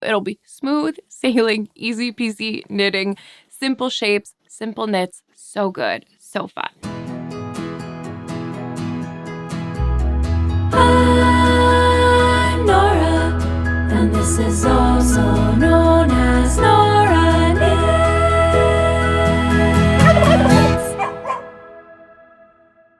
It'll be smooth sailing, easy peasy knitting, simple shapes, simple knits, so good, so fun. I'm Nora, and this is also known as Nora Knits.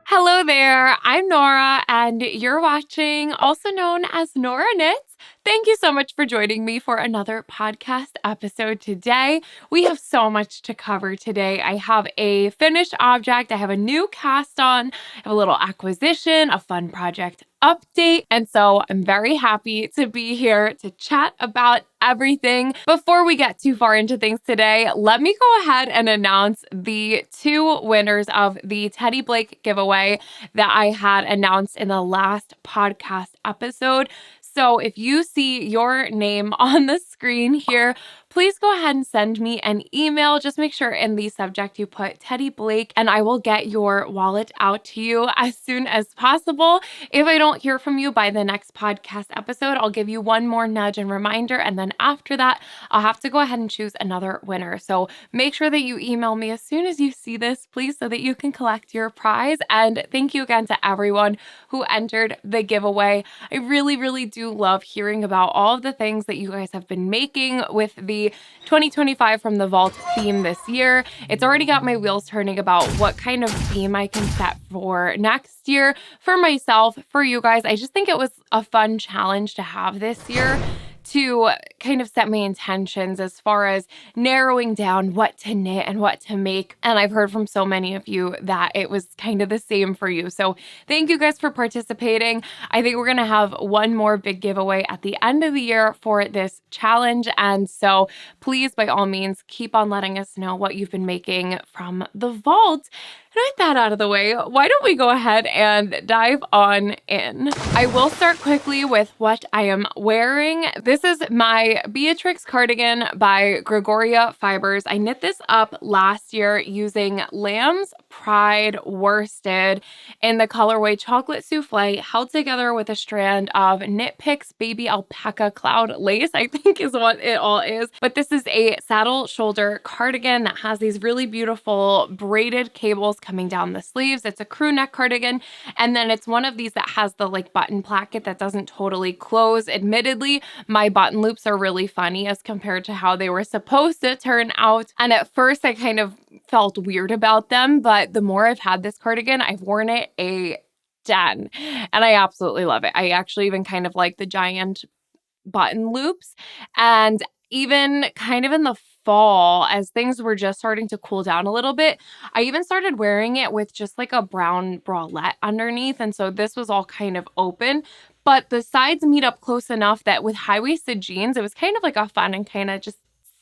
Hello there, I'm Nora, and you're watching, also known as Nora Knits. Thank you so much for joining me for another podcast episode today. We have so much to cover today. I have a finished object, I have a new cast on, I have a little acquisition, a fun project update, and so I'm very happy to be here to chat about everything. Before we get too far into things today, let me go ahead and announce the two winners of the Teddy Blake giveaway that I had announced in the last podcast episode. So if you see your name on the screen here, please go ahead and send me an email. Just make sure in the subject you put Teddy Blake, and I will get your wallet out to you as soon as possible. If I don't hear from you by the next podcast episode, I'll give you one more nudge and reminder, and then after that, I'll have to go ahead and choose another winner. So make sure that you email me as soon as you see this, please, so that you can collect your prize. And thank you again to everyone who entered the giveaway. I really, really do love hearing about all of the things that you guys have been making with the 2025 from the Vault theme this year. It's already got my wheels turning about what kind of theme I can set for next year for myself, for you guys. I just think it was a fun challenge to have this year to kind of set my intentions as far as narrowing down what to knit and what to make. And I've heard from so many of you that it was kind of the same for you. So thank you guys for participating. I think we're going to have one more big giveaway at the end of the year for this challenge. And so please, by all means, keep on letting us know what you've been making from the vault. And with that out of the way, why don't we go ahead and dive on in? I will start quickly with what I am wearing. This is my Beatrix cardigan by Gregoria Fibers. I knit this up last year using Lamb's Pride worsted in the colorway Chocolate Souffle, held together with a strand of Knit Picks Baby Alpaca Cloud Lace, I think is what it all is. But this is a saddle shoulder cardigan that has these really beautiful braided cables coming down the sleeves. It's a crew neck cardigan, and then it's one of these that has the like button placket that doesn't totally close. Admittedly, my button loops are really funny as compared to how they were supposed to turn out, and at first I kind of felt weird about them, but the more I've had this cardigan, I've worn it a ton, and I absolutely love it. I actually even kind of like the giant button loops, and even kind of in the fall, as things were just starting to cool down a little bit, I even started wearing it with just like a brown bralette underneath. And so this was all kind of open, but the sides meet up close enough that with high-waisted jeans, it was kind of like a fun and kind of just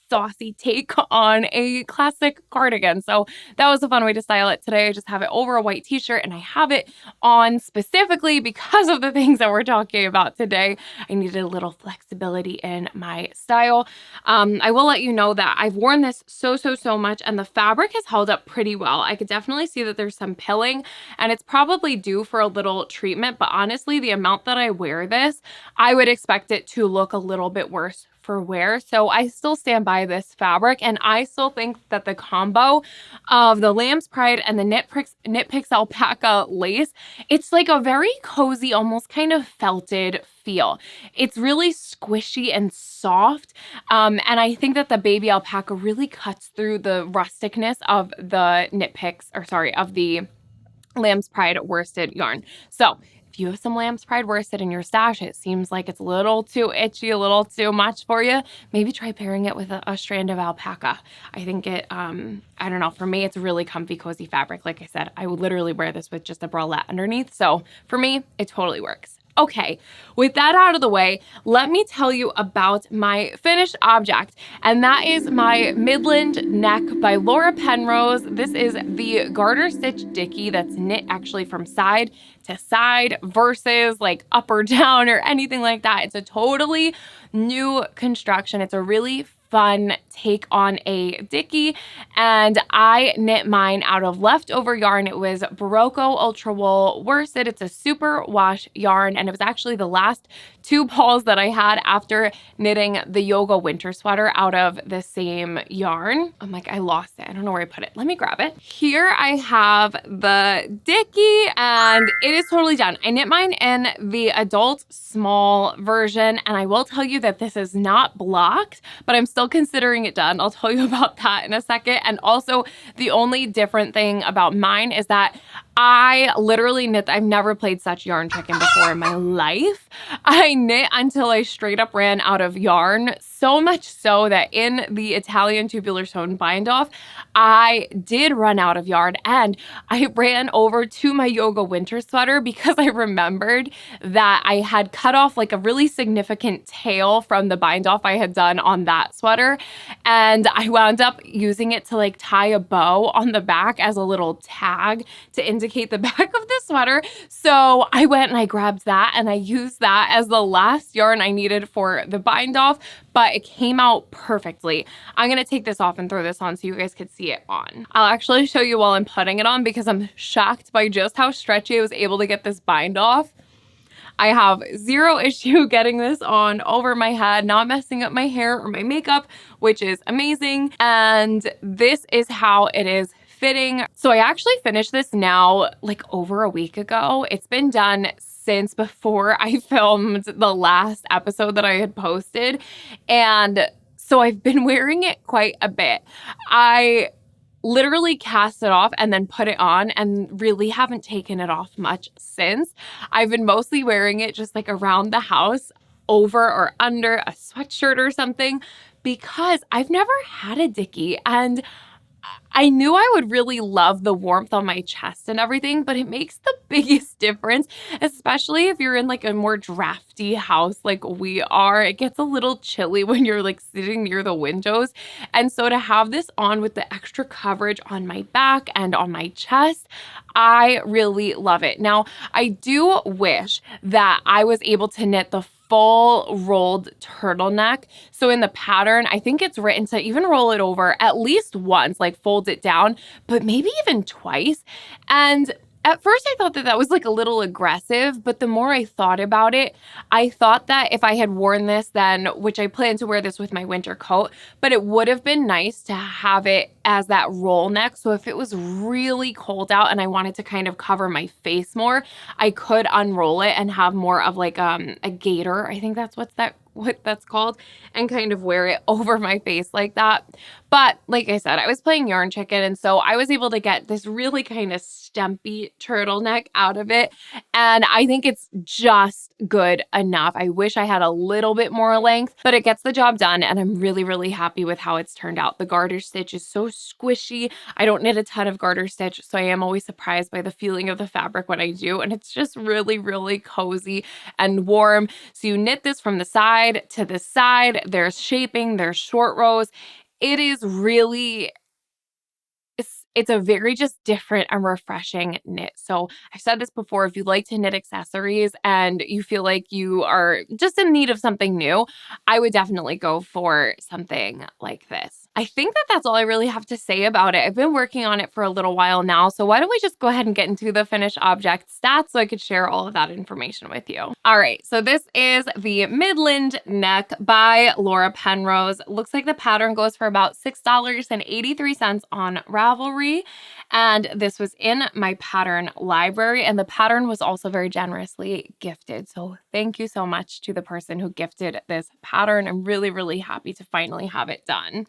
saucy take on a classic cardigan. So that was a fun way to style it today. I just have it over a white t-shirt, and I have it on specifically because of the things that we're talking about today. I needed a little flexibility in my style. I will let you know that I've worn this so much, and the fabric has held up pretty well. I could definitely see that there's some pilling, and it's probably due for a little treatment, but honestly, the amount that I wear this, I would expect it to look a little bit worse for wear. So I still stand by this fabric, and I still think that the combo of the Lamb's Pride and the Knit Picks Alpaca lace, it's like a very cozy, almost kind of felted feel. It's really squishy and soft, and I think that the baby alpaca really cuts through the rusticness of the of the Lamb's Pride worsted yarn. So if you have some Lamb's Pride worsted in your stash, it seems like it's a little too itchy, a little too much for you, maybe try pairing it with a strand of alpaca. I think it, I don't know, for me, it's a really comfy, cozy fabric. Like I said, I would literally wear this with just a bralette underneath. So for me, it totally works. Okay, with that out of the way, let me tell you about my finished object, and that is my Midland Neck by Laura Penrose. This is the garter stitch dicky that's knit actually from side to side versus like up or down or anything like that. It's a totally new construction. It's a really fun take on a dicky, and I knit mine out of leftover yarn. It was Barocco Ultra Wool worsted. It's a super wash yarn, and it was actually the last two balls that I had after knitting the yoga winter sweater out of the same yarn. I'm like, I lost it. I don't know where I put it. Let me grab it. Here I have the Dicky, and it is totally done. I knit mine in the adult small version, and I will tell you that this is not blocked, but I'm still considering it done. I'll tell you about that in a second. And also, the only different thing about mine is that I literally knit. I've never played such yarn chicken before in my life. I knit until I straight up ran out of yarn, so much so that in the Italian tubular sewn bind off, I did run out of yarn, and I ran over to my yoga winter sweater because I remembered that I had cut off like a really significant tail from the bind off I had done on that sweater, and I wound up using it to like tie a bow on the back as a little tag to indicate the back of the sweater. So I went and I grabbed that and I used that as the last yarn I needed for the bind off, but it came out perfectly. I'm going to take this off and throw this on so you guys could see it on. I'll actually show you while I'm putting it on because I'm shocked by just how stretchy I was able to get this bind off. I have zero issue getting this on over my head, not messing up my hair or my makeup, which is amazing. And this is how it is fitting. So I actually finished this now like over a week ago. It's been done since before I filmed the last episode that I had posted. And so I've been wearing it quite a bit. I literally cast it off and then put it on and really haven't taken it off much since. I've been mostly wearing it just like around the house, over or under a sweatshirt or something, because I've never had a Dicky, and I knew I would really love the warmth on my chest and everything, but it makes the biggest difference, especially if you're in like a more drafty house like we are. It gets a little chilly when you're like sitting near the windows. And so to have this on with the extra coverage on my back and on my chest, I really love it. Now, I do wish that I was able to knit the full rolled turtleneck. So in the pattern, I think it's written to even roll it over at least once, like fold it down, but maybe even twice. And at first I thought that that was like a little aggressive, but the more I thought about it, I thought that if I had worn this then, which I plan to wear this with my winter coat, but it would have been nice to have it as that roll neck. So if it was really cold out and I wanted to kind of cover my face more, I could unroll it and have more of like a gaiter. I think that's what that's called, and kind of wear it over my face like that. But like I said, I was playing yarn chicken, and so I was able to get this really kind of stumpy turtleneck out of it, and I think it's just good enough. I wish I had a little bit more length, but it gets the job done, and I'm really, really happy with how it's turned out. The garter stitch is so squishy. I don't knit a ton of garter stitch, so I am always surprised by the feeling of the fabric when I do, and it's just really, really cozy and warm. So you knit this from the side to the side. There's shaping, there's short rows. It is really, it's a very just different and refreshing knit. So I've said this before, if you like to knit accessories and you feel like you are just in need of something new, I would definitely go for something like this. I think that that's all I really have to say about it. I've been working on it for a little while now, so why don't we just go ahead and get into the finished object stats so I could share all of that information with you. All right, so this is the Midland Neck by Laura Penrose. Looks like the pattern goes for about $6.83 on Ravelry, and this was in my pattern library, and the pattern was also very generously gifted. So thank you so much to the person who gifted this pattern. I'm really, really happy to finally have it done.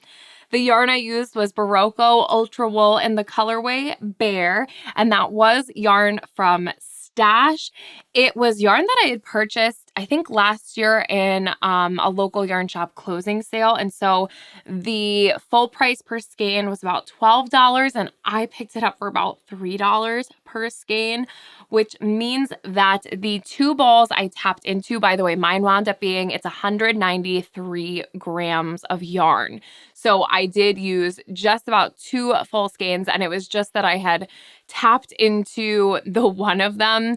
The yarn I used was Barocco Ultra Wool in the colorway Bear, and that was yarn from Stash. It was yarn that I had purchased, I think, last year in a local yarn shop closing sale, and so the full price per skein was about $12, and I picked it up for about $3 per skein, which means that the two balls I tapped into, by the way, mine wound up being, it's 193 grams of yarn. So I did use just about 2 full skeins, and it was just that I had tapped into the one of them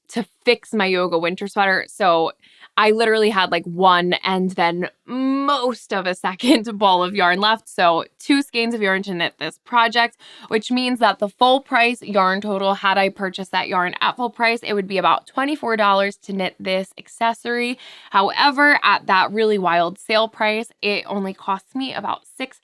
to fix my yoga winter sweater. So I literally had like one and then most of a second ball of yarn left. So 2 skeins of yarn to knit this project, which means that the full price yarn total, had I purchased that yarn at full price, it would be about $24 to knit this accessory. However, at that really wild sale price, it only costs me about $6,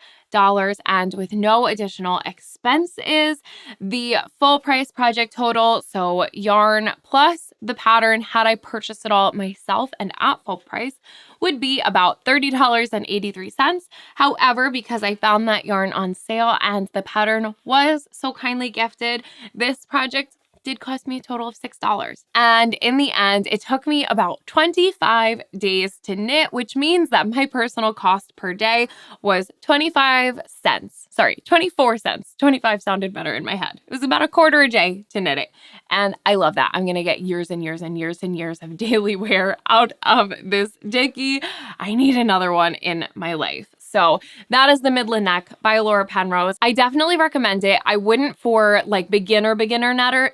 and with no additional expenses, the full price project total, so yarn plus the pattern, had I purchased it all myself and at full price, would be about $30.83. However, because I found that yarn on sale and the pattern was so kindly gifted, this project did cost me a total of $6. And in the end, it took me about 25 days to knit, which means that my personal cost per day was 25 cents. Sorry, 24 cents. 25 sounded better in my head. It was about a quarter a day to knit it. And I love that. I'm going to get years and years and years and years of daily wear out of this Dickie. I need another one in my life. So that is the Midland Neck by Laura Penrose. I definitely recommend it. I wouldn't for like beginner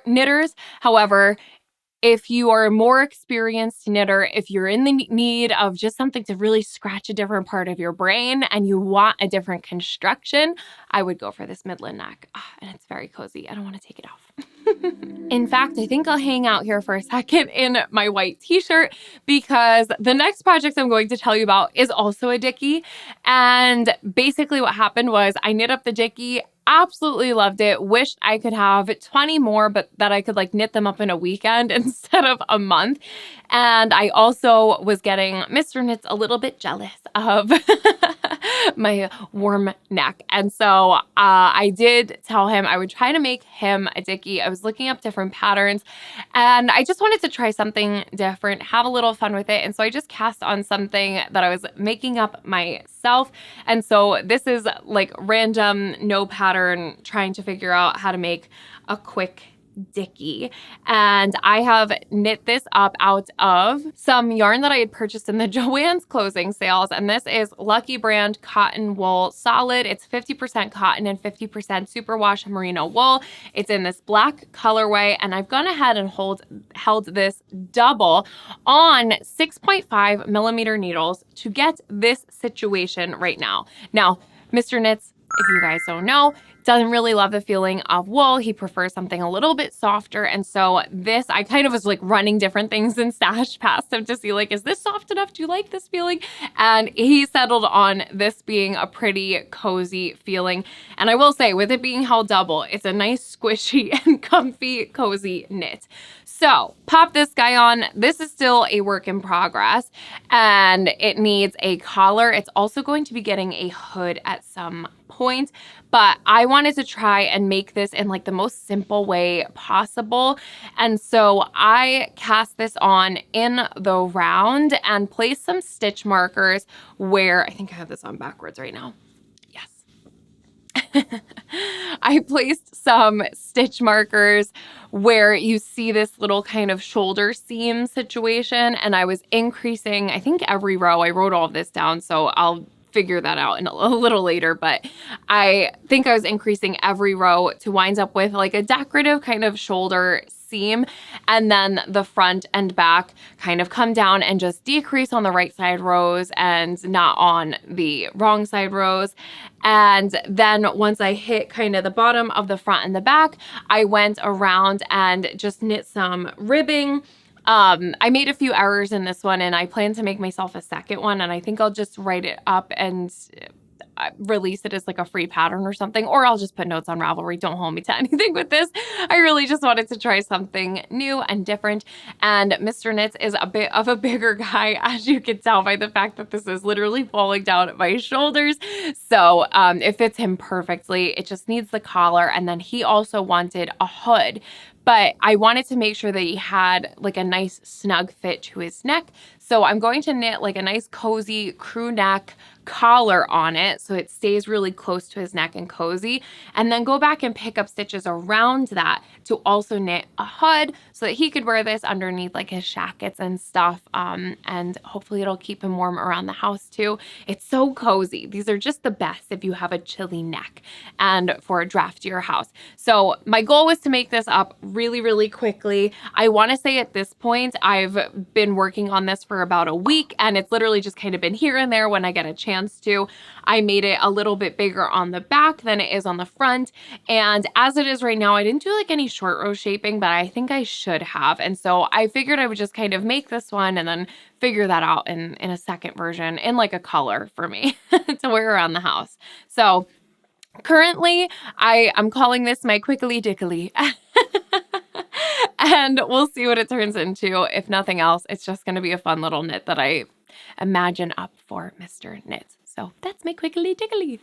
knitters. However, if you are a more experienced knitter, if you're in the need of just something to really scratch a different part of your brain and you want a different construction, I would go for this Midland Neck. And it's very cozy. I don't want to take it off. In fact, I think I'll hang out here for a second in my white t-shirt because the next project I'm going to tell you about is also a Dickie. And basically what happened was I knit up the Dickie, absolutely loved it. Wished I could have 20 more, but that I could like knit them up in a weekend instead of a month. And I also was getting Mr. Knits a little bit jealous of my warm neck. And so I did tell him I would try to make him a Dickie. I was looking up different patterns and I just wanted to try something different, have a little fun with it. And so I just cast on something that I was making up myself. And so this is like random, no pattern, trying to figure out how to make a quick Dickie. And I have knit this up out of some yarn that I had purchased in the Joann's closing sales. And this is Lucky Brand Cotton Wool Solid. It's 50% cotton and 50% superwash merino wool. It's in this black colorway. And I've gone ahead and held this double on 6.5 millimeter needles to get this situation right now. Now, Mr. Knits, if you guys don't know, doesn't really love the feeling of wool. He prefers something a little bit softer. And so this, I kind of was like running different things in Stash past him to see like, is this soft enough? Do you like this feeling? And he settled on this being a pretty cozy feeling. And I will say, with it being held double, it's a nice squishy and comfy, cozy knit. So pop this guy on. This is still a work in progress and it needs a collar. It's also going to be getting a hood at some point, but I wanted to try and make this in like the most simple way possible. And so I cast this on in the round and placed some stitch markers where, I think I have this on backwards right now. Yes. I placed some stitch markers where you see this little kind of shoulder seam situation, and I was increasing, I think every row. I wrote all of this down, so I'll figure that out in a little later, but I think I was increasing every row to wind up with like a decorative kind of shoulder seam, and then the front and back kind of come down and just decrease on the right side rows and not on the wrong side rows. And then once I hit kind of the bottom of the front and the back, I went around and just knit some ribbing. I made a few errors in this one and I plan to make myself a second one, and I think I'll just write it up and release it as like a free pattern or something, or I'll just put notes on Ravelry. Don't hold me to anything with this. I really just wanted to try something new and different. And Mr. Knits is a bit of a bigger guy, as you can tell by the fact that this is literally falling down at my shoulders. So it fits him perfectly. It just needs the collar. And then he also wanted a hood, but I wanted to make sure that he had like a nice snug fit to his neck. So I'm going to knit like a nice cozy crew neck collar on it so it stays really close to his neck and cozy, and then go back and pick up stitches around that to also knit a hood so that he could wear this underneath like his shackets and stuff, and hopefully it'll keep him warm around the house too. It's so cozy. These are just the best if you have a chilly neck and for a draftier house. So my goal was to make this up really, really quickly. I want to say at this point I've been working on this for for about a week, and it's literally just kind of been here and there when I get a chance to. I made it a little bit bigger on the back than it is on the front, and as it is right now, I didn't do like any short row shaping, but I think I should have, and so I figured I would just kind of make this one and then figure that out in a second version in like a color for me to wear around the house. So currently, I'm calling this my Quickily Dickily. And we'll see what it turns into. If nothing else, it's just going to be a fun little knit that I imagine up for Mr. Knits. So that's my Quickily Dickily.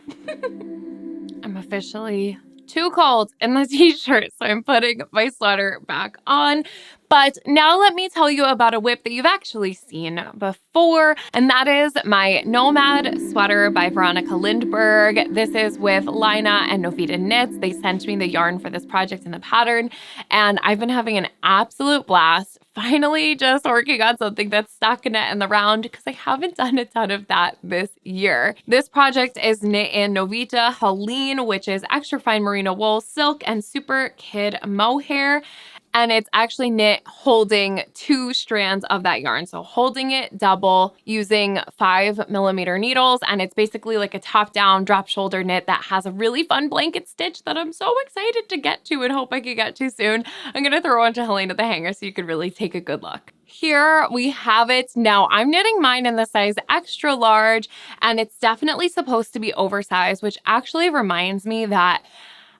I'm officially too cold in the t-shirt, so I'm putting my sweater back on. But now let me tell you about a whip that you've actually seen before, and that is my Nomad Sweater by Veronica Lindberg. This is with Lina and Novita Knits. They sent me the yarn for this project and the pattern, and I've been having an absolute blast. Finally just working on something that's stockinette in the round because I haven't done a ton of that this year. This project is knit in Novita Helene, which is extra fine merino wool, silk, and super kid mohair. And it's actually knit holding 2 strands of that yarn. So holding it double using 5mm needles. And it's basically like a top-down drop shoulder knit that has a really fun blanket stitch that I'm so excited to get to and hope I can get to soon. I'm going to throw onto Helene at the hanger so you could really take a good look. Here we have it. Now I'm knitting mine in the size extra large, and it's definitely supposed to be oversized, which actually reminds me that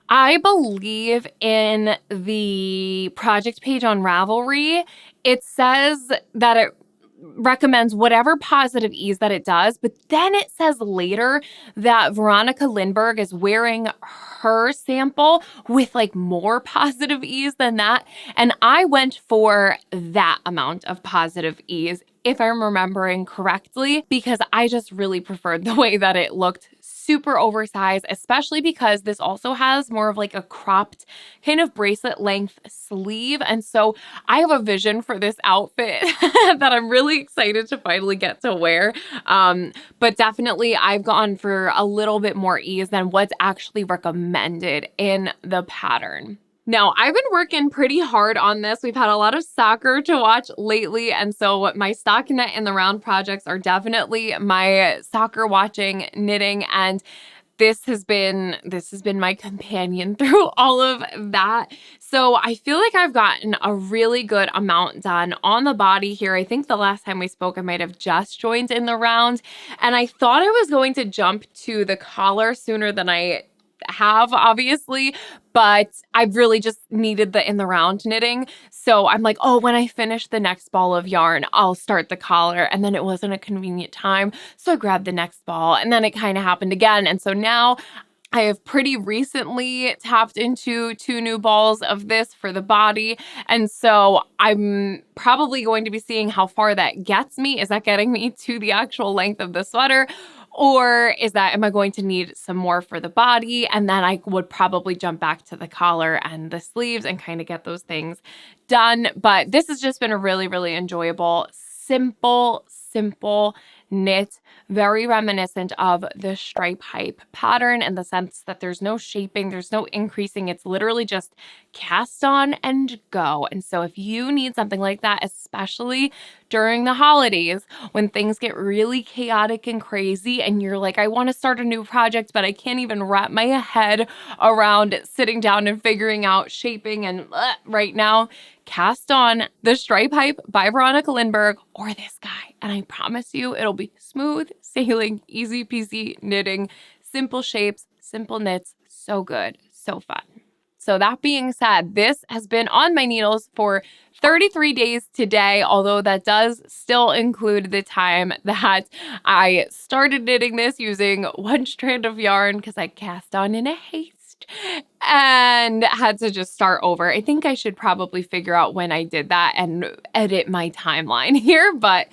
I believe in the project page on Ravelry, it says that it recommends whatever positive ease that it does, but then it says later that Veronica Lindberg is wearing her sample with like more positive ease than that. And I went for that amount of positive ease, if I'm remembering correctly, because I just really preferred the way that it looked super oversized, especially because this also has more of like a cropped kind of bracelet length sleeve. And so I have a vision for this outfit that I'm really excited to finally get to wear. But definitely I've gone for a little bit more ease than what's actually recommended in the pattern. Now, I've been working pretty hard on this. We've had a lot of soccer to watch lately, and so my stockinette in the round projects are definitely my soccer watching knitting, and this has been my companion through all of that. So I feel like I've gotten a really good amount done on the body here. I think the last time we spoke, I might have just joined in the round, and I thought I was going to jump to the collar sooner than I have, obviously, but I really just needed the in the round knitting. So I'm like, oh, when I finish the next ball of yarn, I'll start the collar. And then it wasn't a convenient time. So I grabbed the next ball, and then it kind of happened again. And so now I have pretty recently tapped into 2 new balls of this for the body. And so I'm probably going to be seeing how far that gets me. Is that getting me to the actual length of the sweater? Or am I going to need some more for the body? And then I would probably jump back to the collar and the sleeves and kind of get those things done. But this has just been a really, really enjoyable, simple knit, very reminiscent of the stripe hype pattern in the sense that there's no shaping, there's no increasing. It's literally just cast on and go. And so if you need something like that, especially during the holidays when things get really chaotic and crazy and you're like, I want to start a new project, but I can't even wrap my head around sitting down and figuring out shaping and right now, cast on the Stripe Hype by Veronica Lindberg or this guy. And I promise you, it'll be smooth sailing, easy peasy knitting, simple shapes, simple knits, so good, so fun. So that being said, this has been on my needles for 33 days today, although that does still include the time that I started knitting this using 1 strand of yarn because I cast on in a haste and had to just start over. I think I should probably figure out when I did that and edit my timeline here, but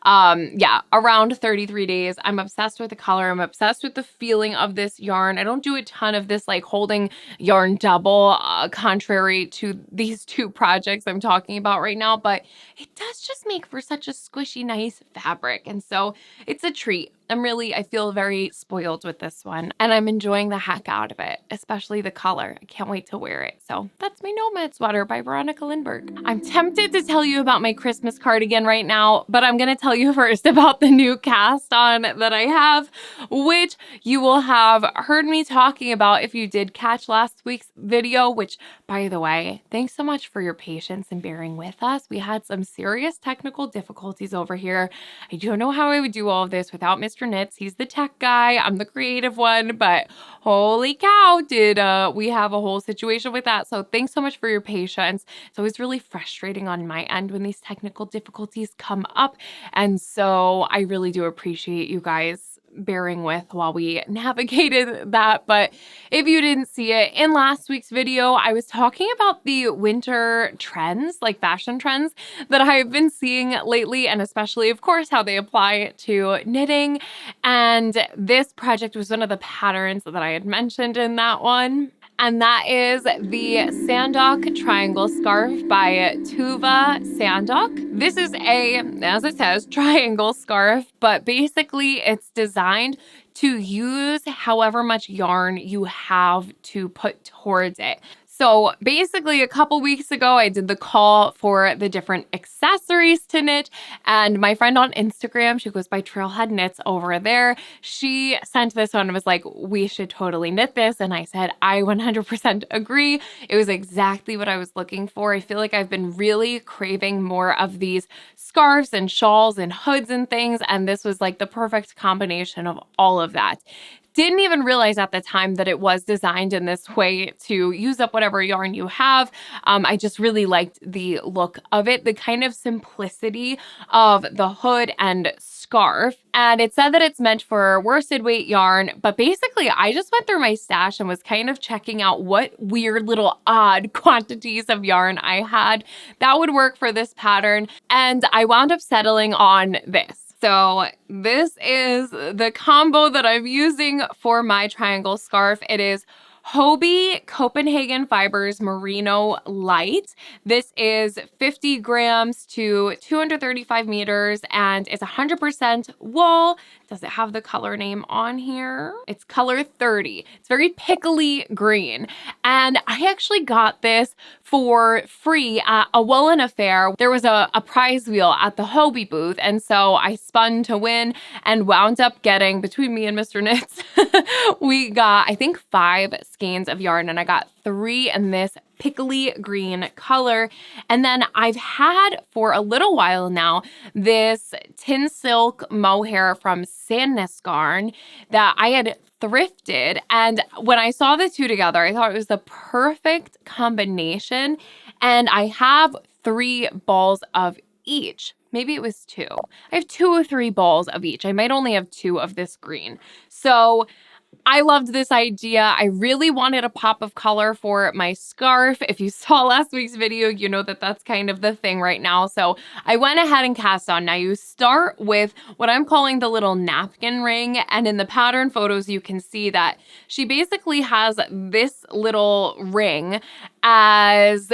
yeah, around 33 days. I'm obsessed with the color. I'm obsessed with the feeling of this yarn. I don't do a ton of this like holding yarn double, contrary to these 2 projects I'm talking about right now, but it does just make for such a squishy, nice fabric. And so it's a treat. I feel very spoiled with this one, and I'm enjoying the heck out of it, especially the color. I can't wait to wear it. So that's my Nomad Sweater by Veronica Lindbergh. I'm tempted to tell you about my Christmas cardigan right now, but I'm gonna tell you first about the new cast on that I have, which you will have heard me talking about if you did catch last week's video, which, by the way, thanks so much for your patience and bearing with us. We had some serious technical difficulties over here. I don't know how I would do all of this without Mr. Knits. He's the tech guy, I'm the creative one, but holy cow, did we have a whole situation with that. So thanks so much for your patience. It's always really frustrating on my end when these technical difficulties come up. And so I really do appreciate you guys bearing with while we navigated that. But if you didn't see it, in last week's video, I was talking about the winter trends, like fashion trends that I've been seeing lately, and especially, of course, how they apply to knitting. And this project was one of the patterns that I had mentioned in that one. And that is the Sandok triangle scarf by Tuva Sandok. This is as it says, triangle scarf, but basically it's designed to use however much yarn you have to put towards it. So basically a couple weeks ago, I did the call for the different accessories to knit, and my friend on Instagram, she goes by Trailhead Knits over there, she sent this one and was like, we should totally knit this. And I said, I 100% agree. It was exactly what I was looking for. I feel like I've been really craving more of these scarves and shawls and hoods and things, and this was like the perfect combination of all of that. Didn't even realize at the time that it was designed in this way to use up whatever yarn you have. I just really liked the look of it, the kind of simplicity of the hood and scarf. And it said that it's meant for worsted weight yarn, but basically I just went through my stash and was kind of checking out what weird little odd quantities of yarn I had that would work for this pattern. And I wound up settling on this. So this is the combo that I'm using for my triangle scarf. It is Hobie Copenhagen Fibers Merino Light. This is 50 grams to 235 meters and it's 100% wool. Does it have the color name on here? It's color 30. It's very pickly green. And I actually got this for free at a Woolen Affair. There was a prize wheel at the Hobie booth. And so I spun to win and wound up getting, between me and Mr. Knits, we got, I think, 5 skeins of yarn, and I got 3 in this pickly green color. And then I've had for a little while now this tin silk mohair from Sandok that I had thrifted, and when I saw the two together, I thought it was the perfect combination. And I have 3 balls of each. Maybe it was 2. I have 2 or 3 balls of each. I might only have 2 of this green. So I loved this idea. I really wanted a pop of color for my scarf. If you saw last week's video, you know that that's kind of the thing right now. So I went ahead and cast on. Now you start with what I'm calling the little napkin ring. And in the pattern photos, you can see that she basically has this little ring as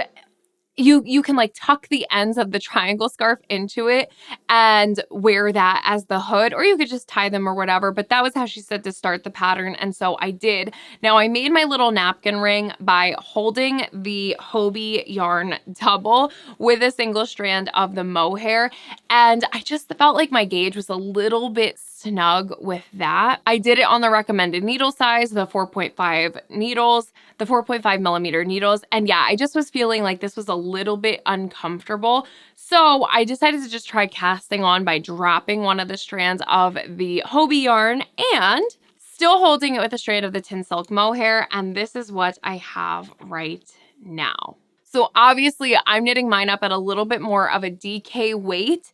you can like tuck the ends of the triangle scarf into it and wear that as the hood, or you could just tie them or whatever, but that was how she said to start the pattern, and so I did. Now I made my little napkin ring by holding the Hobie yarn double with a single strand of the mohair, and I just felt like my gauge was a little bit snug with that. I did it on the recommended needle size, the 4.5 needles, the 4.5 millimeter needles. And yeah, I just was feeling like this was a little bit uncomfortable. So I decided to just try casting on by dropping one of the strands of the Hobie yarn and still holding it with a strand of the tin silk mohair. And this is what I have right now. So obviously I'm knitting mine up at a little bit more of a DK weight,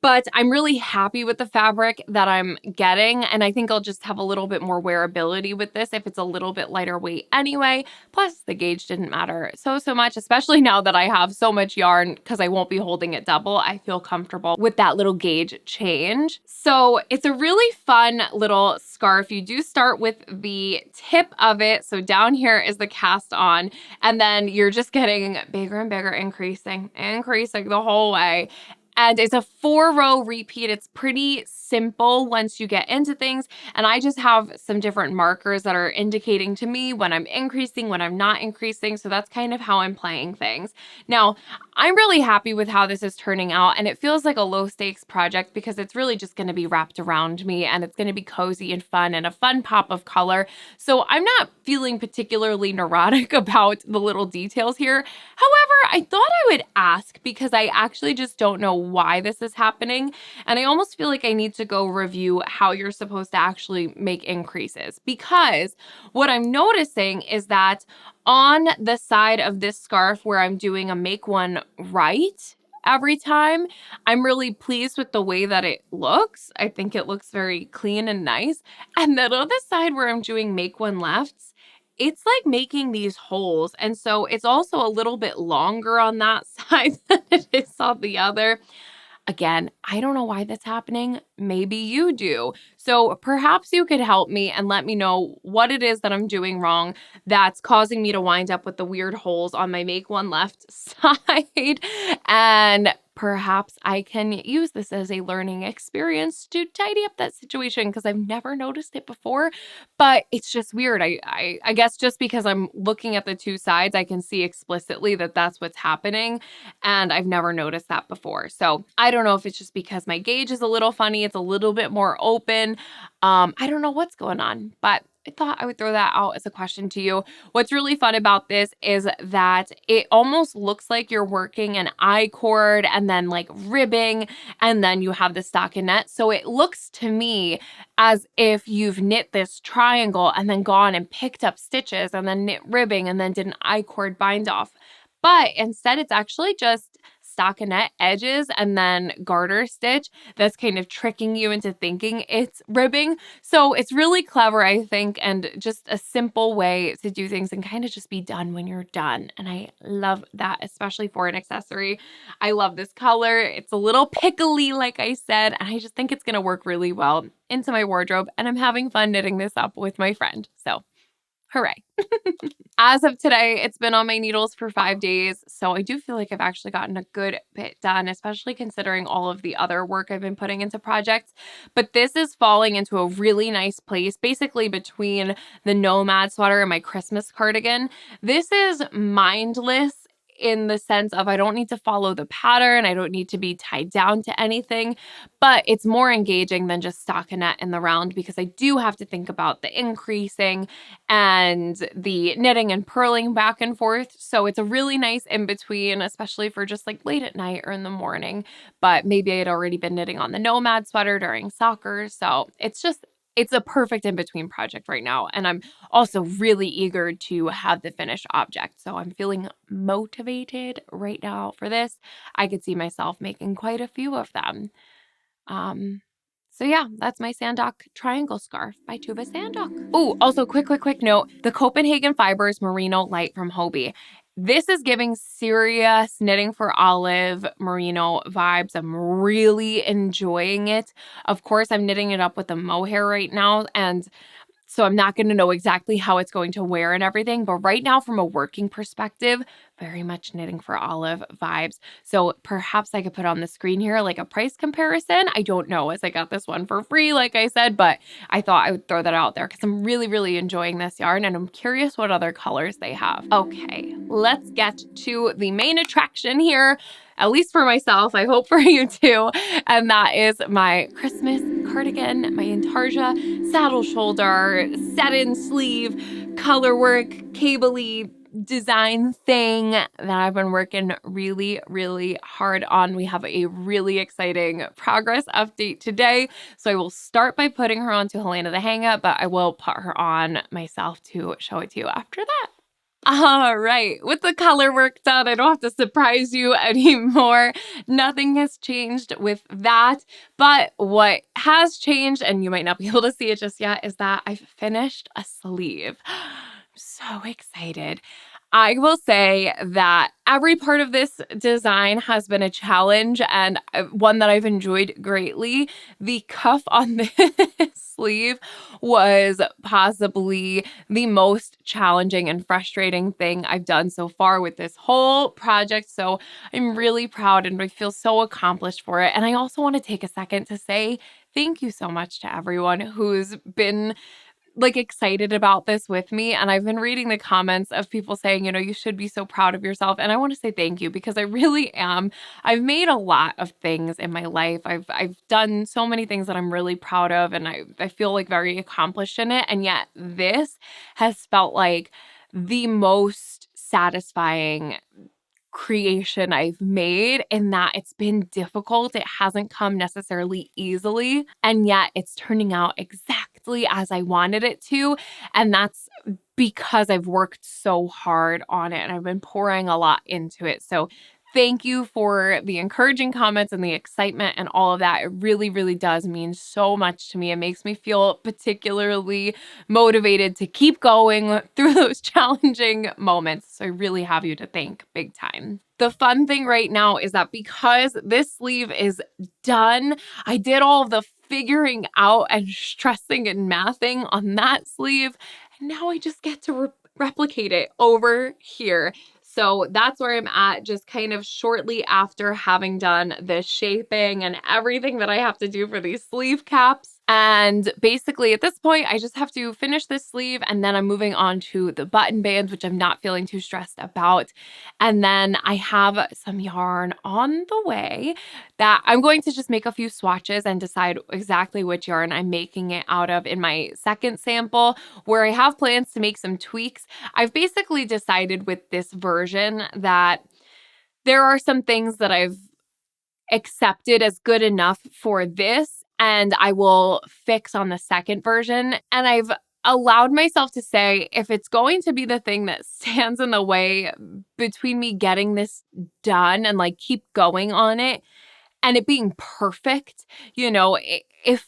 but I'm really happy with the fabric that I'm getting, and I think I'll just have a little bit more wearability with this if it's a little bit lighter weight anyway. Plus, the gauge didn't matter so much, especially now that I have so much yarn because I won't be holding it double. I feel comfortable with that little gauge change. So it's a really fun little scarf. You do start with the tip of it. So down here is the cast on, and then you're just getting bigger and bigger, increasing the whole way. And it's a 4-row repeat. It's pretty simple once you get into things. And I just have some different markers that are indicating to me when I'm increasing, when I'm not increasing. So that's kind of how I'm playing things. Now, I'm really happy with how this is turning out, and it feels like a low stakes project because it's really just going to be wrapped around me, and it's going to be cozy and fun and a fun pop of color. So I'm not feeling particularly neurotic about the little details here. However, I thought I would ask because I actually just don't know why this is happening, and I almost feel like I need to go review how you're supposed to actually make increases, because what I'm noticing is that on the side of this scarf where I'm doing a make one right every time, I'm really pleased with the way that it looks. I think it looks very clean and nice. And then on the side where I'm doing make one lefts, it's like making these holes. And so it's also a little bit longer on that side than it is on the other. Again, I don't know why that's happening. Maybe you do. So perhaps you could help me and let me know what it is that I'm doing wrong that's causing me to wind up with the weird holes on my make one left side. And perhaps I can use this as a learning experience to tidy up that situation because I've never noticed it before. But it's just weird. I guess just because I'm looking at the two sides, I can see explicitly that that's what's happening. And I've never noticed that before. So I don't know if it's just because my gauge is a little funny. It's a little bit more open. I don't know what's going on, but I thought I would throw that out as a question to you. What's really fun about this is that it almost looks like you're working an I-cord and then like ribbing, and then you have the stockinette. So it looks to me as if you've knit this triangle and then gone and picked up stitches and then knit ribbing and then did an I-cord bind off. But instead, it's actually just stockinette edges and then garter stitch that's kind of tricking you into thinking it's ribbing. So it's really clever, I think, and just a simple way to do things and kind of just be done when you're done. And I love that, especially for an accessory. I love this color. It's a little pickly, like I said, and I just think it's going to work really well into my wardrobe. And I'm having fun knitting this up with my friend. So hooray. As of today, it's been on my needles for 5 days, so I do feel like I've actually gotten a good bit done, especially considering all of the other work I've been putting into projects. But this is falling into a really nice place, basically between the Nomad Sweater and my Christmas cardigan. This is mindless in the sense of I don't need to follow the pattern. I don't need to be tied down to anything, but it's more engaging than just stockinette in the round because I do have to think about the increasing and the knitting and purling back and forth. So it's a really nice in between, especially for just like late at night or in the morning. But maybe I had already been knitting on the Nomad Sweater during soccer. So it's a perfect in-between project right now. And I'm also really eager to have the finished object. So I'm feeling motivated right now for this. I could see myself making quite a few of them. So yeah, that's my Sandok triangle scarf by Tuva Sandok. Oh, also quick note, the Copenhagen Fibers Merino Light from Hobie. This is giving serious knitting for Olive merino vibes. I'm really enjoying it. Of course, I'm knitting it up with a mohair right now, and so I'm not going to know exactly how it's going to wear and everything. But right now, from a working perspective, very much knitting for Olive vibes. So perhaps I could put on the screen here like a price comparison. I don't know, as I got this one for free, like I said, but I thought I would throw that out there because I'm really enjoying this yarn and I'm curious what other colors they have. Okay, let's get to the main attraction here, at least for myself. I hope for you too. And that is my Christmas cardigan, my Intarsia saddle shoulder, set-in sleeve, colorwork, cable-y design thing that I've been working really hard on. We have a really exciting progress update today. So I will start by putting her onto Helena the Hang Up, but I will put her on myself to show it to you after that. All right, with the color work done, I don't have to surprise you anymore. Nothing has changed with that. But what has changed, and you might not be able to see it just yet, is that I've finished a sleeve. I'm so excited. I will say that every part of this design has been a challenge and one that I've enjoyed greatly. The cuff on this sleeve was possibly the most challenging and frustrating thing I've done so far with this whole project. So I'm really proud and I feel so accomplished for it. And I also want to take a second to say thank you so much to everyone who's been like excited about this with me. And I've been reading the comments of people saying, you should be so proud of yourself. And I want to say thank you because I really am. I've made a lot of things in my life. I've done so many things that I'm really proud of and I feel like very accomplished in it. And yet this has felt like the most satisfying creation I've made in that it's been difficult. It hasn't come necessarily easily, and yet it's turning out exactly as I wanted it to. And that's because I've worked so hard on it and I've been pouring a lot into it. So thank you for the encouraging comments and the excitement and all of that. It really, really does mean so much to me. It makes me feel particularly motivated to keep going through those challenging moments. So I really have you to thank big time. The fun thing right now is that because this sleeve is done, I did all of the figuring out and stressing and mathing on that sleeve. And now I just get to replicate it over here. So that's where I'm at, just kind of shortly after having done the shaping and everything that I have to do for these sleeve caps. And basically at this point, I just have to finish this sleeve and then I'm moving on to the button bands, which I'm not feeling too stressed about. And then I have some yarn on the way that I'm going to just make a few swatches and decide exactly which yarn I'm making it out of in my second sample, where I have plans to make some tweaks. I've basically decided with this version that there are some things that I've accepted as good enough for this and I will fix on the second version. And I've allowed myself to say, if it's going to be the thing that stands in the way between me getting this done and like keep going on it and it being perfect, if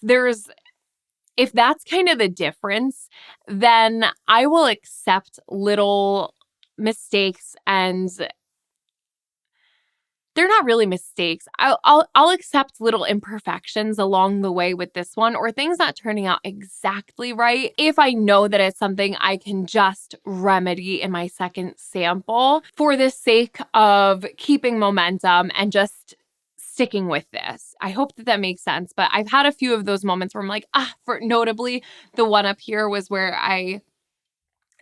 that's kind of the difference, then I will accept little mistakes, and they're not really mistakes. I'll accept little imperfections along the way with this one, or things not turning out exactly right if I know that it's something I can just remedy in my second sample for the sake of keeping momentum and just sticking with this. I hope that makes sense, but I've had a few of those moments where I'm like, for notably the one up here was where I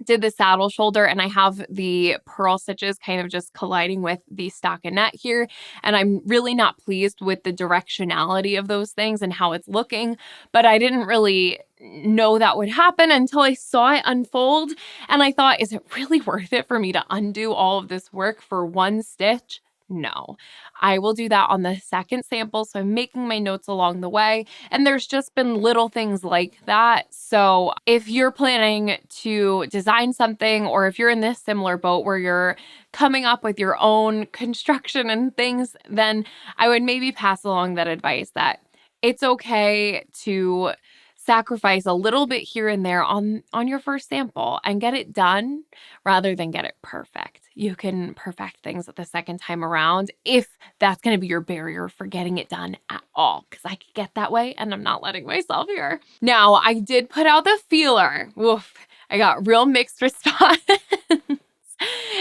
did the saddle shoulder and I have the purl stitches kind of just colliding with the stockinette here. And I'm really not pleased with the directionality of those things and how it's looking, but I didn't really know that would happen until I saw it unfold. And I thought, is it really worth it for me to undo all of this work for one stitch? No, I will do that on the second sample. So I'm making my notes along the way. And there's just been little things like that. So if you're planning to design something, or if you're in this similar boat where you're coming up with your own construction and things, then I would maybe pass along that advice that it's okay to sacrifice a little bit here and there on your first sample and get it done rather than get it perfect. You can perfect things the second time around if that's going to be your barrier for getting it done at all, because I could get that way and I'm not letting myself here. Now, I did put out the feeler. Woof, I got real mixed response.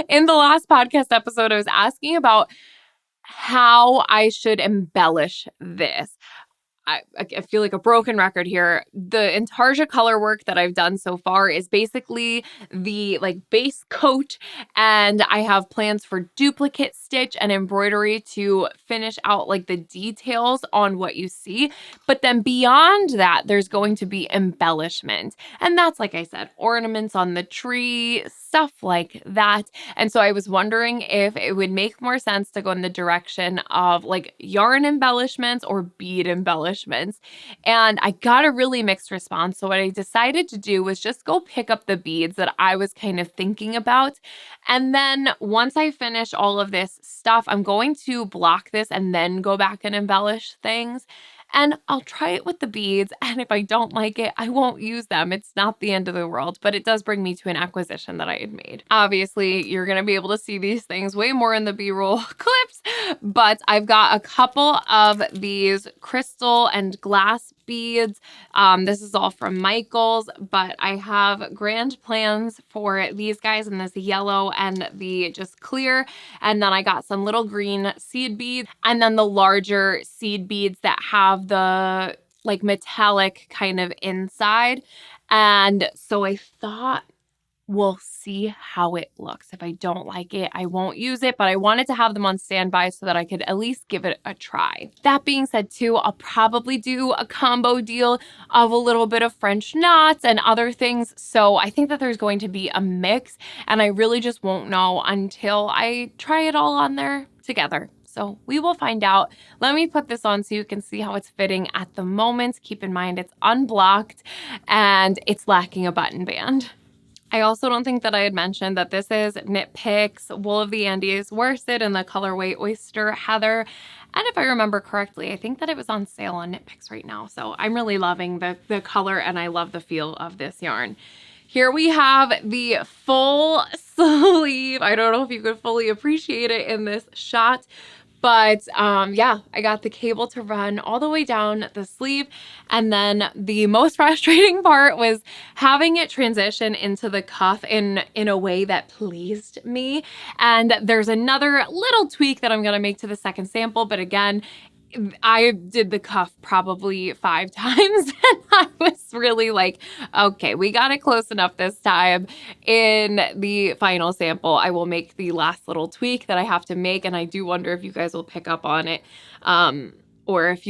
In the last podcast episode, I was asking about how I should embellish this. I feel like a broken record here. The Intarsia color work that I've done so far is basically the base coat, and I have plans for duplicate stitch and embroidery to finish out the details on what you see. But then beyond that, there's going to be embellishment. And that's, like I said, ornaments on the tree, stuff like that. And so I was wondering if it would make more sense to go in the direction of yarn embellishments or bead embellishments. And I got a really mixed response. So what I decided to do was just go pick up the beads that I was kind of thinking about. And then once I finish all of this stuff, I'm going to block this and then go back and embellish things. and I'll try it with the beads. And if I don't like it, I won't use them. It's not the end of the world, but it does bring me to an acquisition that I had made. Obviously, you're going to be able to see these things way more in the B-roll clips, but I've got a couple of these crystal and glass beads. This is all from Michaels, but I have grand plans for these guys in this yellow and the just clear. And then I got some little green seed beads and then the larger seed beads that have the like metallic kind of inside. And so I thought, we'll see how it looks. If I don't like it, I won't use it, but I wanted to have them on standby so that I could at least give it a try. That being said too, I'll probably do a combo deal of a little bit of French knots and other things. So I think that there's going to be a mix, and I really just won't know until I try it all on there together. So we will find out. Let me put this on so you can see how it's fitting at the moment. Keep in mind it's unblocked and it's lacking a button band. I also don't think that I had mentioned that this is Knit Picks Wool of the Andes worsted in the colorway Oyster Heather. And if I remember correctly, I think that it was on sale on Knit Picks right now. So I'm really loving the color and I love the feel of this yarn. Here we have the full sleeve. I don't know if you could fully appreciate it in this shot, but yeah, I got the cable to run all the way down the sleeve. And then the most frustrating part was having it transition into the cuff in a way that pleased me. And there's another little tweak that I'm going to make to the second sample. But again, I did the cuff probably 5 times and I was really like, okay, we got it close enough this time. In the final sample, I will make the last little tweak that I have to make, and I do wonder if you guys will pick up on it, or if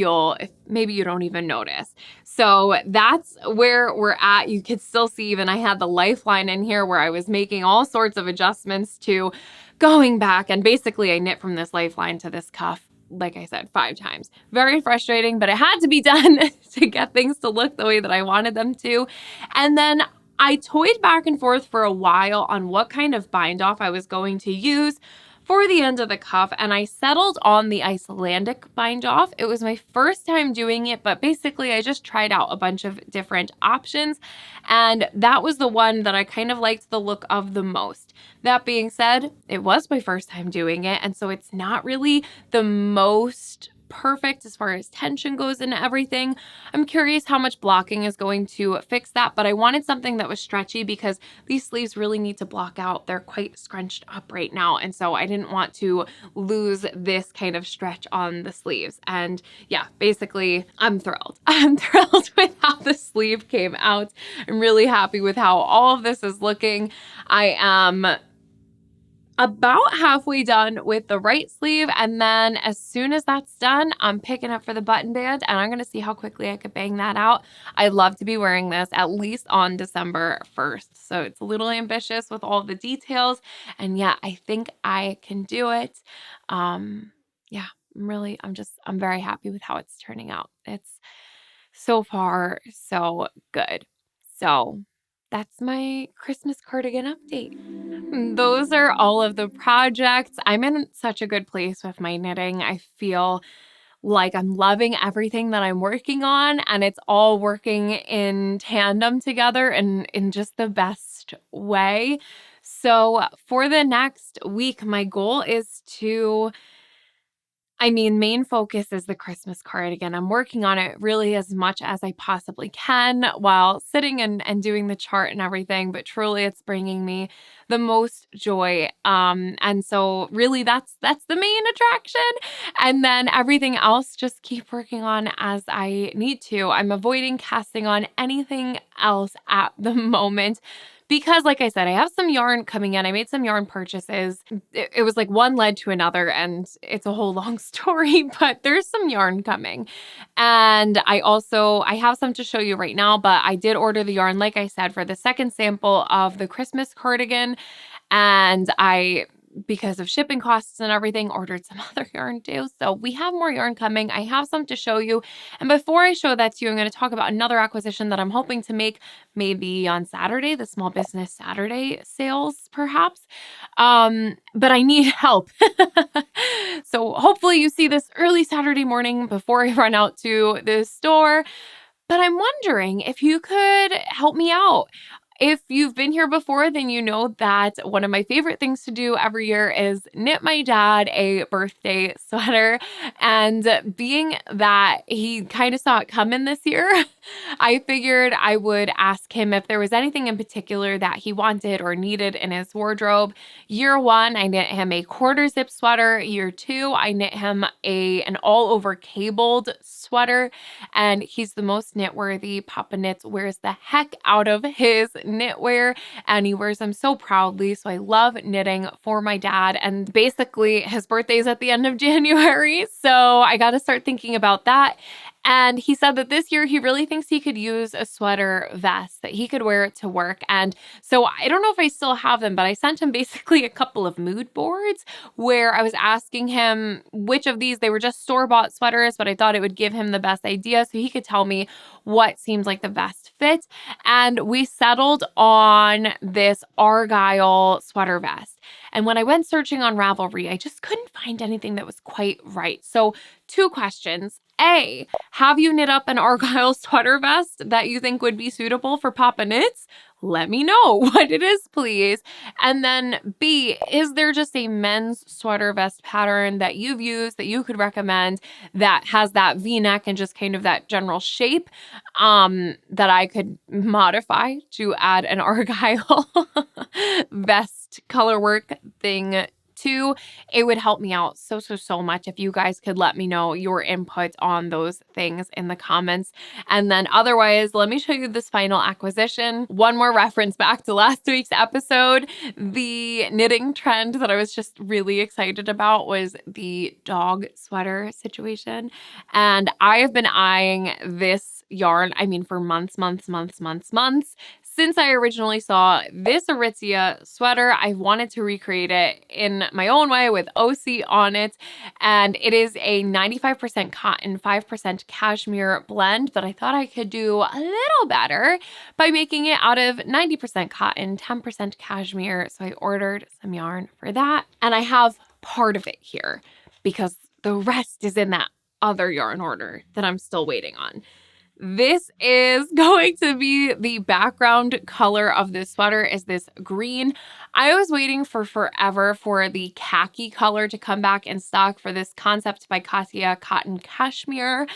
maybe you don't even notice. So that's where we're at. You could still see even I had the lifeline in here where I was making all sorts of adjustments to going back, and basically I knit from this lifeline to this cuff, like I said, 5 times. Very frustrating, but it had to be done to get things to look the way that I wanted them to. And then I toyed back and forth for a while on what kind of bind off I was going to use for the end of the cuff, and I settled on the Icelandic bind off. It was my first time doing it, but basically I just tried out a bunch of different options, and that was the one that I kind of liked the look of the most. That being said, it was my first time doing it, and so it's not really the most perfect as far as tension goes and everything. I'm curious how much blocking is going to fix that, but I wanted something that was stretchy because these sleeves really need to block out. They're quite scrunched up right now, and so I didn't want to lose this kind of stretch on the sleeves. And yeah, basically I'm thrilled. I'm thrilled with how the sleeve came out. I'm really happy with how all of this is looking. I am about halfway done with the right sleeve, and then as soon as that's done, I'm picking up for the button band, and I'm going to see how quickly I could bang that out. I'd love to be wearing this at least on December 1st, so it's a little ambitious with all the details, and yeah, I think I can do it. Yeah, I'm very happy with how it's turning out. It's so far so good. So that's my Christmas cardigan update. Those are all of the projects. I'm in such a good place with my knitting. I feel like I'm loving everything that I'm working on, and it's all working in tandem together and in just the best way. So for the next week, my goal is main focus is the Christmas cardigan. I'm working on it really as much as I possibly can while sitting and doing the chart and everything, but truly it's bringing me the most joy. And so really that's the main attraction. And then everything else, just keep working on as I need to. I'm avoiding casting on anything else at the moment, because like I said, I have some yarn coming in. I made some yarn purchases. It was like one led to another, and it's a whole long story, but there's some yarn coming. And I have some to show you right now, but I did order the yarn, like I said, for the second sample of the Christmas cardigan. And because of shipping costs and everything, ordered some other yarn too. So we have more yarn coming. I have some to show you. And before I show that to you, I'm going to talk about another acquisition that I'm hoping to make maybe on Saturday, the Small Business Saturday sales, perhaps. But I need help. So hopefully you see this early Saturday morning before I run out to the store. But I'm wondering if you could help me out. If you've been here before, then you know that one of my favorite things to do every year is knit my dad a birthday sweater. And being that he kind of saw it coming this year, I figured I would ask him if there was anything in particular that he wanted or needed in his wardrobe. Year one, I knit him a quarter zip sweater. Year two, I knit him an all over cabled sweater. And he's the most knit-worthy. Papa Knits wears the heck out of his knitwear, and he wears them so proudly. So I love knitting for my dad. And basically, his birthday's at the end of January, so I got to start thinking about that. And he said that this year he really thinks he could use a sweater vest, that he could wear it to work. And so I don't know if I still have them, but I sent him basically a couple of mood boards where I was asking him which of these, they were just store-bought sweaters, but I thought it would give him the best idea so he could tell me what seems like the best fit. And we settled on this Argyle sweater vest. And when I went searching on Ravelry, I just couldn't find anything that was quite right. So 2 questions. A, have you knit up an Argyle sweater vest that you think would be suitable for Papa Knits? Let me know what it is, please. And then B, is there just a men's sweater vest pattern that you've used that you could recommend that has that V-neck and just kind of that general shape that I could modify to add an Argyle vest color work thing to? It would help me out so much if you guys could let me know your input on those things in the comments. And then otherwise, let me show you this final acquisition. One more reference back to last week's episode. The knitting trend that I was just really excited about was the dog sweater situation. And I have been eyeing this yarn, for months. Since I originally saw this Aritzia sweater, I wanted to recreate it in my own way with OC on it. And it is a 95% cotton, 5% cashmere blend, but I thought I could do a little better by making it out of 90% cotton, 10% cashmere. So I ordered some yarn for that. And I have part of it here because the rest is in that other yarn order that I'm still waiting on. This is going to be the background color of this sweater is this green. I was waiting for forever for the khaki color to come back in stock for this Concept by Katya cotton cashmere.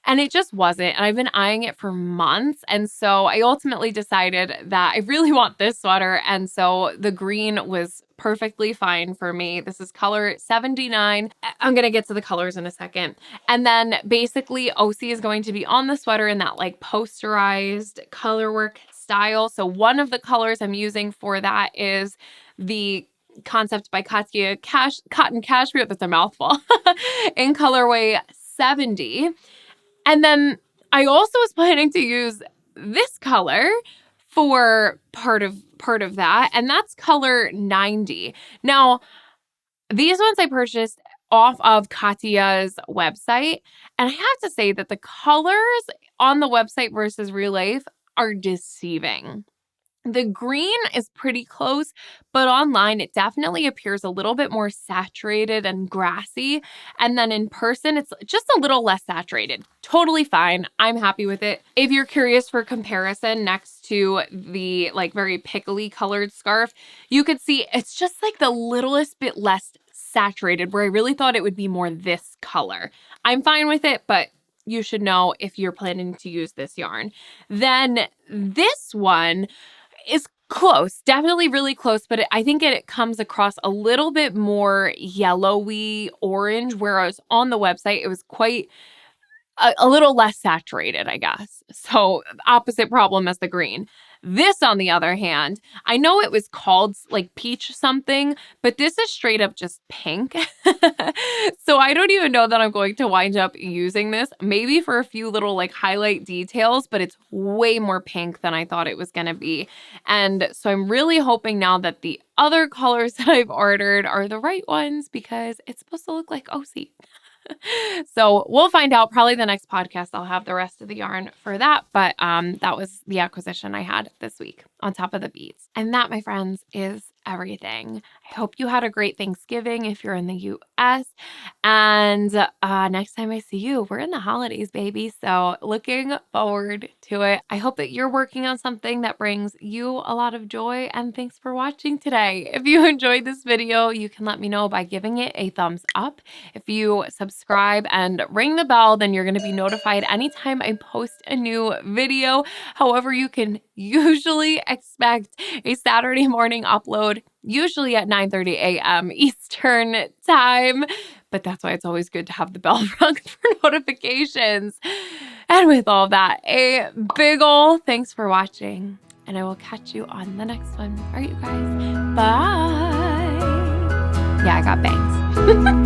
And it just wasn't. And I've been eyeing it for months. And so I ultimately decided that I really want this sweater. And so the green was perfectly fine for me. This is color 79. I'm going to get to the colors in a second. And then basically OC is going to be on the sweater in that like posterized color work style. So one of the colors I'm using for that is the Concept by Katya cotton cashmere. That's a mouthful. In colorway 70. And then I also was planning to use this color for part of that, and that's color 90. Now, these ones I purchased off of Katya's website, and I have to say that the colors on the website versus real life are deceiving. The green is pretty close, but online it definitely appears a little bit more saturated and grassy. And then in person, it's just a little less saturated. Totally fine. I'm happy with it. If you're curious for comparison, next to the like very pickly colored scarf, you could see it's just like the littlest bit less saturated, where I really thought it would be more this color. I'm fine with it, but you should know if you're planning to use this yarn. Then this one is close, definitely really close, but I think it comes across a little bit more yellowy orange, whereas on the website it was quite a little less saturated, I guess. So opposite problem as the green. This, on the other hand, I know it was called like peach something, but this is straight up just pink. So I don't even know that I'm going to wind up using this, maybe for a few little like highlight details, but it's way more pink than I thought it was going to be. And so I'm really hoping now that the other colors that I've ordered are the right ones, because it's supposed to look like OC. So we'll find out. Probably the next podcast I'll have the rest of the yarn for that. But that was the acquisition I had this week on top of the beads. And that, my friends, is everything. I hope you had a great Thanksgiving if you're in the US. And next time I see you, we're in the holidays, baby. So looking forward to it. I hope that you're working on something that brings you a lot of joy. And thanks for watching today. If you enjoyed this video, you can let me know by giving it a thumbs up. If you subscribe and ring the bell, then you're going to be notified anytime I post a new video. However, you can usually expect a Saturday morning upload, usually at 9:30 a.m. Eastern time. But that's why it's always good to have the bell rung for notifications. And with all that, a big ol' thanks for watching. And I will catch you on the next one. All right, you guys. Bye. Yeah, I got bangs.